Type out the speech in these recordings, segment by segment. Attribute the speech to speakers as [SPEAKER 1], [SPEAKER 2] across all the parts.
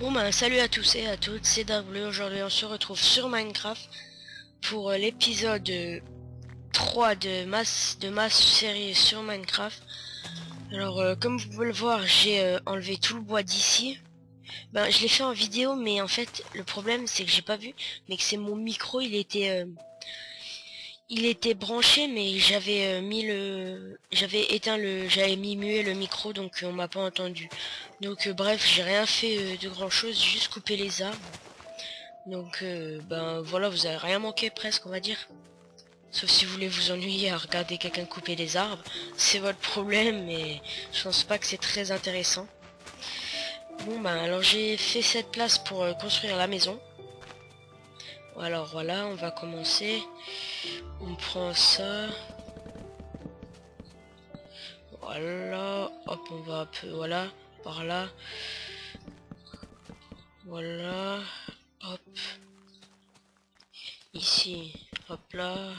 [SPEAKER 1] Bon ben salut à tous et à toutes, c'est W. Aujourd'hui on se retrouve sur Minecraft pour l'épisode 3 de ma série sur Minecraft. Alors comme vous pouvez le voir, j'ai enlevé tout le bois d'ici. Ben je l'ai fait en vidéo, mais en fait le problème c'est que j'ai pas vu, mais que c'est mon micro, il était branché, mais j'avais mis muet le micro, donc on m'a pas entendu. Donc bref, j'ai rien fait de grand chose, j'ai juste coupé les arbres. Donc ben voilà, vous avez rien manqué presque, on va dire. Sauf si vous voulez vous ennuyer à regarder quelqu'un couper les arbres, c'est votre problème, mais je pense pas que c'est très intéressant. Bon ben alors j'ai fait cette place pour construire la maison. Alors voilà, on va commencer. On prend ça. Voilà, hop, on va un peu, voilà, par là. Voilà, hop. Ici, hop là.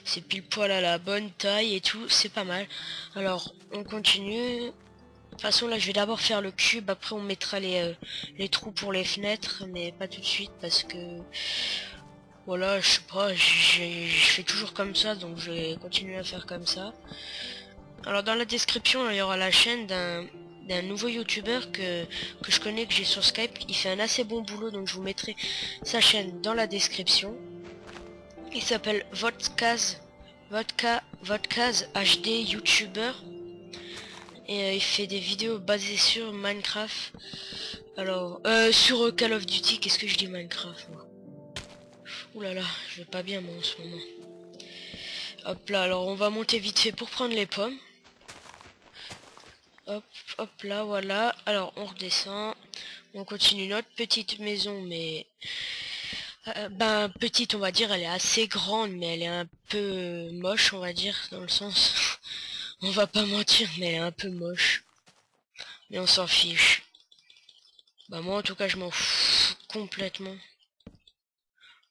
[SPEAKER 1] C'est pile poil à la bonne taille et tout, c'est pas mal. Alors, on continue. De toute façon, là, je vais d'abord faire le cube, après on mettra les trous pour les fenêtres, mais pas tout de suite parce que... Voilà, je sais pas, je fais toujours comme ça, donc je vais continuer à faire comme ça. Alors, dans la description, il y aura la chaîne d'un nouveau youtubeur que je connais, que j'ai sur Skype. Il fait un assez bon boulot, donc je vous mettrai sa chaîne dans la description. Il s'appelle Vodkaz HD YouTuber. Et il fait des vidéos basées sur Minecraft. Alors, sur Call of Duty, qu'est-ce que je dis Minecraft moi. Ouh là là, je vais pas bien moi en ce moment. Hop là, alors on va monter vite fait pour prendre les pommes. Hop, hop là, voilà. Alors on redescend. On continue notre petite maison, mais... ben petite on va dire, elle est assez grande, mais elle est un peu moche on va dire, dans le sens... on va pas mentir, mais elle est un peu moche. Mais on s'en fiche. Bah moi en tout cas je m'en fous complètement.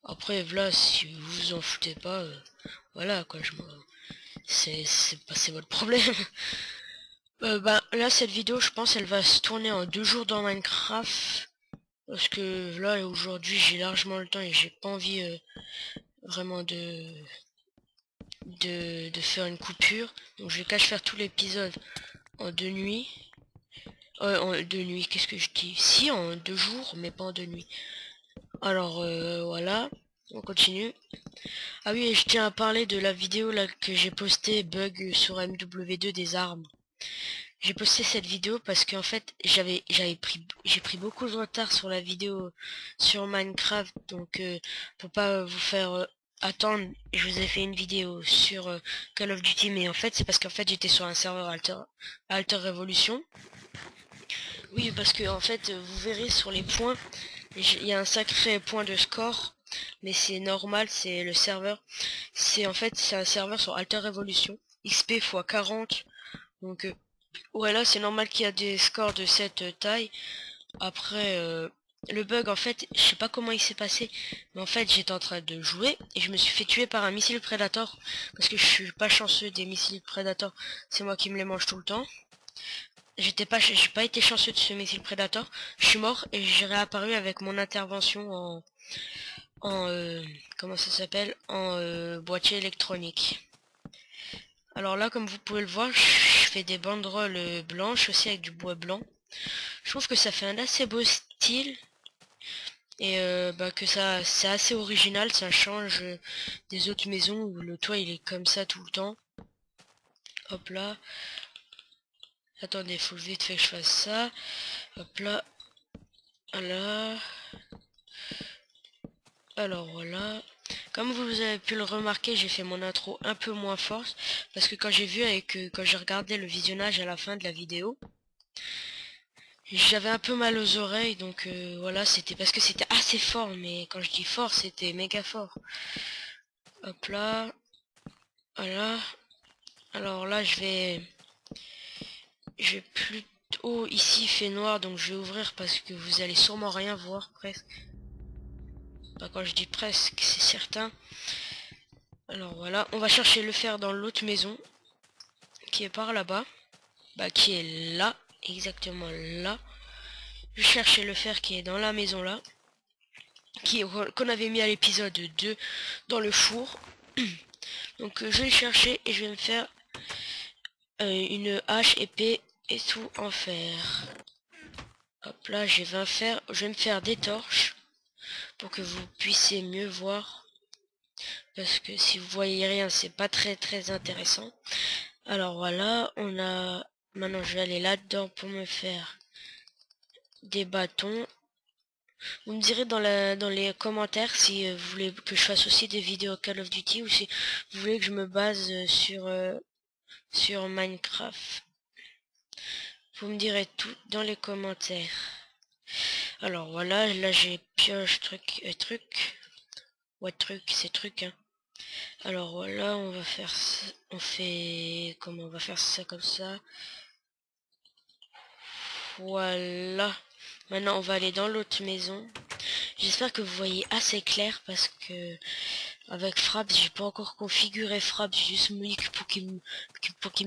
[SPEAKER 1] Après là si vous vous en foutez pas, voilà quoi, c'est votre problème. Bah là cette vidéo je pense elle va se tourner en 2 jours dans Minecraft. Parce que là aujourd'hui j'ai largement le temps et j'ai pas envie vraiment de faire une coupure. Donc je vais cache faire tout l'épisode en 2 nuits. En 2 nuits, qu'est-ce que je dis? Si, en 2 jours, mais pas en 2 nuits. Alors voilà, on continue. Ah oui, et je tiens à parler de la vidéo là que j'ai postée, bug sur MW2 des arbres. J'ai posté cette vidéo parce qu'en fait j'ai pris beaucoup de retard sur la vidéo sur Minecraft, donc pour pas vous faire attendre, je vous ai fait une vidéo sur Call of Duty, mais en fait c'est parce qu'en fait j'étais sur un serveur Alter Revolution. Oui, parce que en fait vous verrez sur les points, il y a un sacré point de score, mais c'est normal, c'est le serveur. C'est un serveur sur Alter Revolution, XP x 40, donc ouais là c'est normal qu'il y a des scores de cette taille. Après le bug en fait, je sais pas comment il s'est passé, mais en fait j'étais en train de jouer et je me suis fait tuer par un missile Predator, parce que je suis pas chanceux des missiles Predator, c'est moi qui me les mange tout le temps. J'ai pas été chanceux de ce missile Predator, je suis mort et j'ai réapparu avec mon intervention en comment ça s'appelle, en boîtier électronique. Alors là comme vous pouvez le voir, je fais des banderoles blanches aussi avec du bois blanc. Je trouve que ça fait un assez beau style et bah, que ça c'est assez original, ça change des autres maisons où le toit il est comme ça tout le temps. Hop là, attendez, faut vite fait que je fasse ça. Hop là, voilà. Alors voilà, comme vous avez pu le remarquer, j'ai fait mon intro un peu moins forte parce que quand j'ai vu quand j'ai regardé le visionnage à la fin de la vidéo, j'avais un peu mal aux oreilles, donc voilà, c'était parce que c'était assez fort, mais quand je dis fort, c'était méga fort. Hop là, voilà. Alors là, je vais plutôt, ici il fait noir, donc je vais ouvrir parce que vous allez sûrement rien voir presque. Bah, quand je dis presque, c'est certain. Alors voilà, on va chercher le fer dans l'autre maison, qui est par là-bas. Bah, qui est là, exactement là. Je cherchais le fer qui est dans la maison là, qu'on avait mis à l'épisode 2 dans le four. Donc je vais le chercher et je vais me faire une hache, épée et tout en fer. Hop là, j'ai 20 fer. Je vais me faire des torches pour que vous puissiez mieux voir. Parce que si vous voyez rien, c'est pas très intéressant. Alors voilà, on a... Maintenant je vais aller là-dedans pour me faire des bâtons. Vous me direz dans les commentaires si vous voulez que je fasse aussi des vidéos Call of Duty ou si vous voulez que je me base sur Minecraft. Vous me direz tout dans les commentaires. Alors voilà, là j'ai pioche truc. Ouais, c'est truc, hein. Alors voilà, on va faire ça, on va faire ça comme ça. Voilà. Maintenant on va aller dans l'autre maison. J'espère que vous voyez assez clair parce que avec Fraps, j'ai pas encore configuré Fraps, j'ai juste Moïse pour qu'il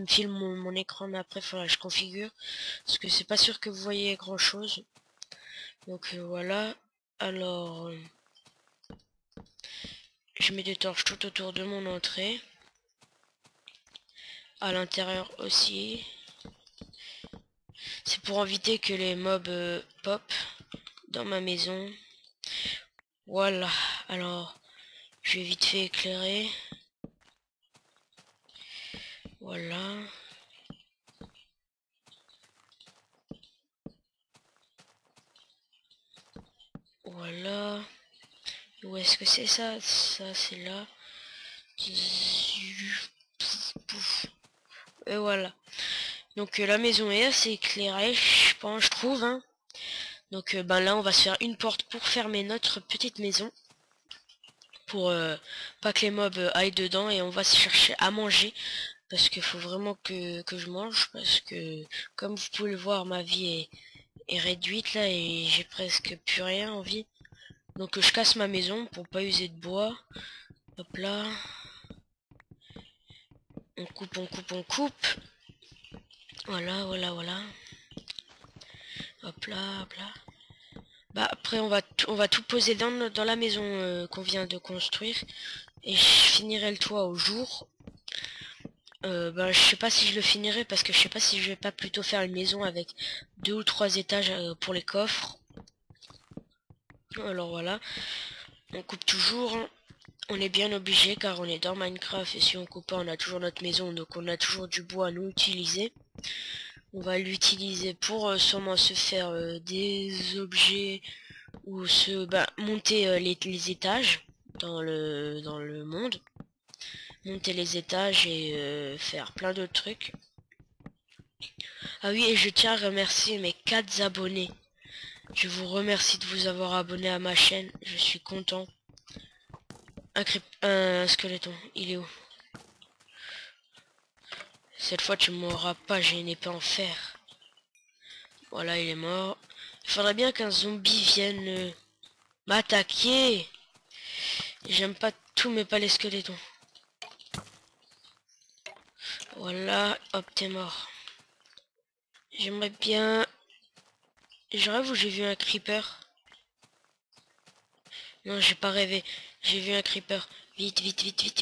[SPEAKER 1] me filme mon écran, mais après faudra que je configure parce que c'est pas sûr que vous voyez grand chose. Donc voilà. Alors je mets des torches tout autour de mon entrée. À l'intérieur aussi. C'est pour éviter que les mobs pop dans ma maison. Voilà. Alors, je vais vite fait éclairer. Voilà. Voilà. Où est-ce que c'est ça? Ça, c'est là. Et voilà. Donc la maison est assez éclairée, je pense, je trouve, hein. Donc ben là, on va se faire une porte pour fermer notre petite maison. Pour pas que les mobs aillent dedans et on va se chercher à manger. Parce qu'il faut vraiment que je mange. Parce que, comme vous pouvez le voir, ma vie est réduite là et j'ai presque plus rien en vie. Donc je casse ma maison pour pas user de bois. Hop là. On coupe. Voilà. Hop là. Bah après on va tout poser dans la maison qu'on vient de construire. Et je finirai le toit au jour. Bah, je sais pas si je le finirai parce que je sais pas si je vais pas plutôt faire une maison avec 2 ou 3 étages pour les coffres. Alors voilà, on coupe toujours, hein. On est bien obligé car on est dans Minecraft et si on coupe pas on a toujours notre maison donc on a toujours du bois à nous utiliser. On va l'utiliser pour sûrement se faire des objets ou monter les étages dans le monde. Monter les étages et faire plein d'autres trucs. Ah oui, et je tiens à remercier mes 4 abonnés. Je vous remercie de vous avoir abonné à ma chaîne. Je suis content. Un squeletton, il est où? Cette fois tu m'auras pas, j'ai une épée en fer. Voilà, il est mort. Il faudrait bien qu'un zombie vienne m'attaquer. J'aime pas tout, mais pas les squelettons. Voilà, hop, t'es mort. J'aimerais bien... Je rêve où j'ai vu un creeper. Non, j'ai pas rêvé. J'ai vu un creeper. Vite. Vite,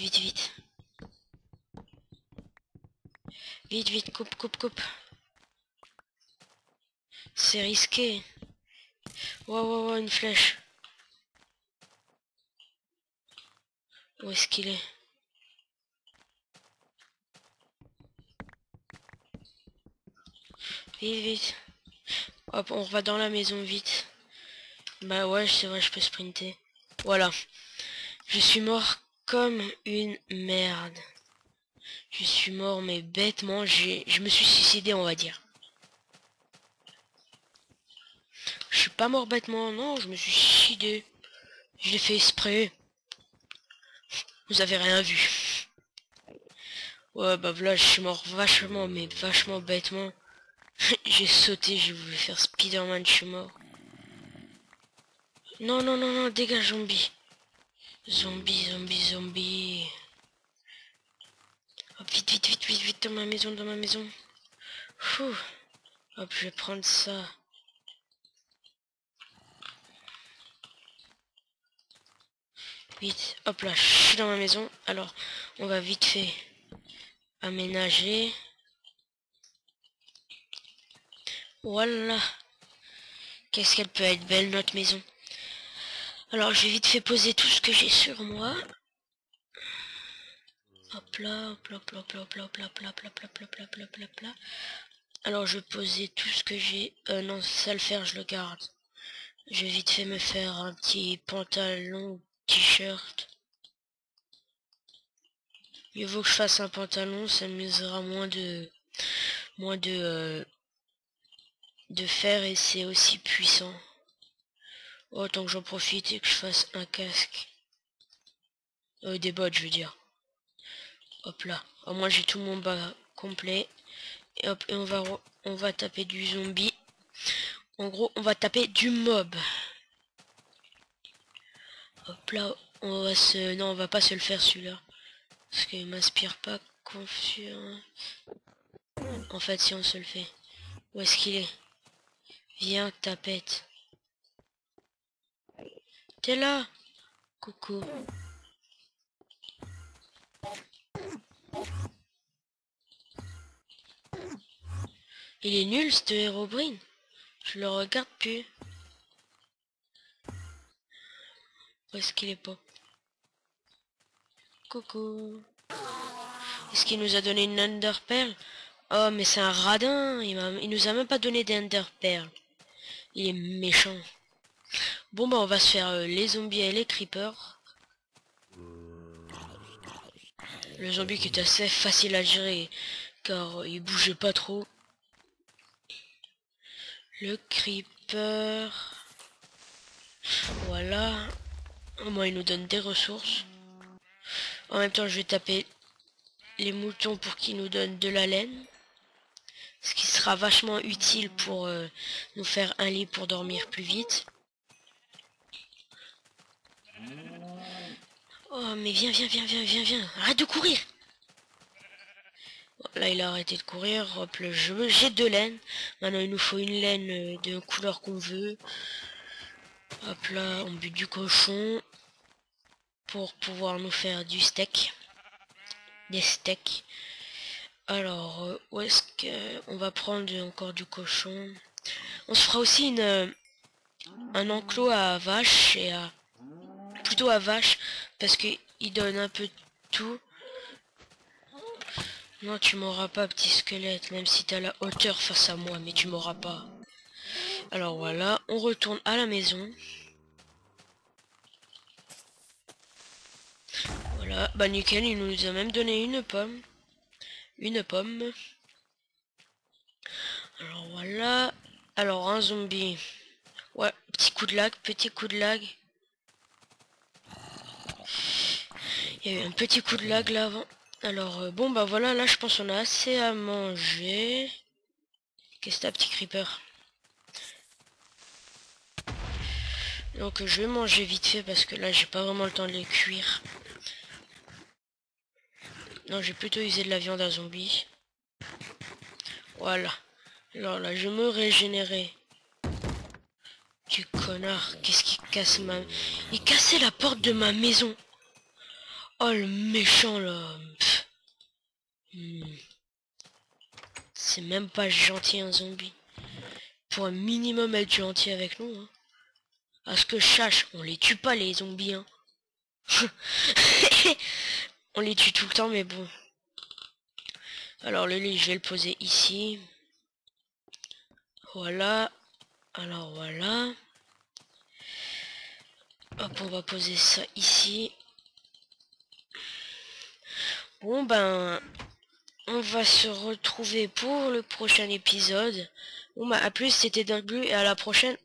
[SPEAKER 1] coupe. C'est risqué. Ouais, une flèche. Où est-ce qu'il est? Vite. Hop, on va dans la maison vite. Bah ouais, c'est vrai, je peux sprinter. Voilà. Je suis mort comme une merde. Je suis mort, mais bêtement. Je me suis suicidé, on va dire. Je suis pas mort bêtement, non, je me suis suicidé. Je l'ai fait exprès. Vous avez rien vu. Ouais, bah voilà, je suis mort vachement, mais vachement bêtement. J'ai sauté, j'ai voulu faire Spider-Man, je suis mort. Non, dégage, zombie. Zombie. Hop, vite, dans ma maison. Fou. Hop, je vais prendre ça. Vite, hop là, je suis dans ma maison. Alors, on va vite fait aménager. Voilà. Qu'est-ce qu'elle peut être belle, notre maison. Alors, je vais vite fait poser tout ce que j'ai sur moi. Hop là, hop là, hop là, hop là, hop là, hop là, hop là, hop là, hop là, hop là, hop là, hop là, hop là, hop là. Alors, je vais poser tout ce que j'ai. Non, ça le faire, je le garde. Je vais vite fait me faire un petit pantalon, t-shirt. Mieux vaut que je fasse un pantalon, ça m'usera moins de fer et c'est aussi puissant. Autant que j'en profite et que je fasse un casque. Des bottes, je veux dire. Hop là. Au moins j'ai tout mon bas complet. Et hop, et on va taper du zombie. En gros, on va taper du mob. Hop là, non, on va pas se le faire celui-là. Parce qu'il m'inspire pas confiance. En fait, si on se le fait. Où est-ce qu'il est? Viens, tapette. T'es là? Coucou. Il est nul, ce Herobrine. Je le regarde plus. Où est-ce qu'il est pas? Coucou. Est-ce qu'il nous a donné une Ender Pearl? Oh, mais c'est un radin. Il nous a même pas donné d'Ender Pearl. Il est méchant. Bon, bah, on va se faire les zombies et les creepers. Le zombie qui est assez facile à gérer, car il bougeait pas trop. Le creeper. Voilà. Au moins, il nous donne des ressources. En même temps, je vais taper les moutons pour qu'ils nous donnent de la laine. Ce qui sera vachement utile pour nous faire un lit pour dormir plus vite. Oh, mais viens, viens, viens, viens, viens, viens. Arrête de courir. Là, il a arrêté de courir. Hop, le jeu. J'ai de laine. Maintenant, il nous faut une laine de couleur qu'on veut. Hop là, on bute du cochon. Pour pouvoir nous faire du steak. Des steaks. Alors, où est-ce que on va prendre encore du cochon? On se fera aussi un enclos à vaches et à... Plutôt à vaches, parce que il donne un peu de tout. Non, tu m'auras pas, petit squelette, même si t'as la hauteur face à moi, mais tu m'auras pas. Alors voilà, on retourne à la maison. Voilà, bah nickel, il nous a même donné une pomme. Une pomme. Alors voilà. Alors un zombie. Ouais, petit coup de lag, petit coup de lag. Il y a eu un petit coup de lag là avant. Alors bon bah voilà, là je pense qu'on a assez à manger. Qu'est-ce que t'as, petit creeper? Donc je vais manger vite fait parce que là j'ai pas vraiment le temps de les cuire. Non, j'ai plutôt usé de la viande à zombie. Voilà. Alors là, je me régénérer. Du connard, qu'est-ce qui casse ma... Il cassait la porte de ma maison. Oh le méchant là. C'est même pas gentil un zombie. Pour un minimum être gentil avec nous. Hein. À ce que je sache, on les tue pas les zombies. Hein. On les tue tout le temps mais bon. Alors le lit je vais le poser ici. Voilà. Alors voilà. Hop, on va poser ça ici. Bon ben, on va se retrouver pour le prochain épisode. Bon bah à plus, c'était Dingue et à la prochaine.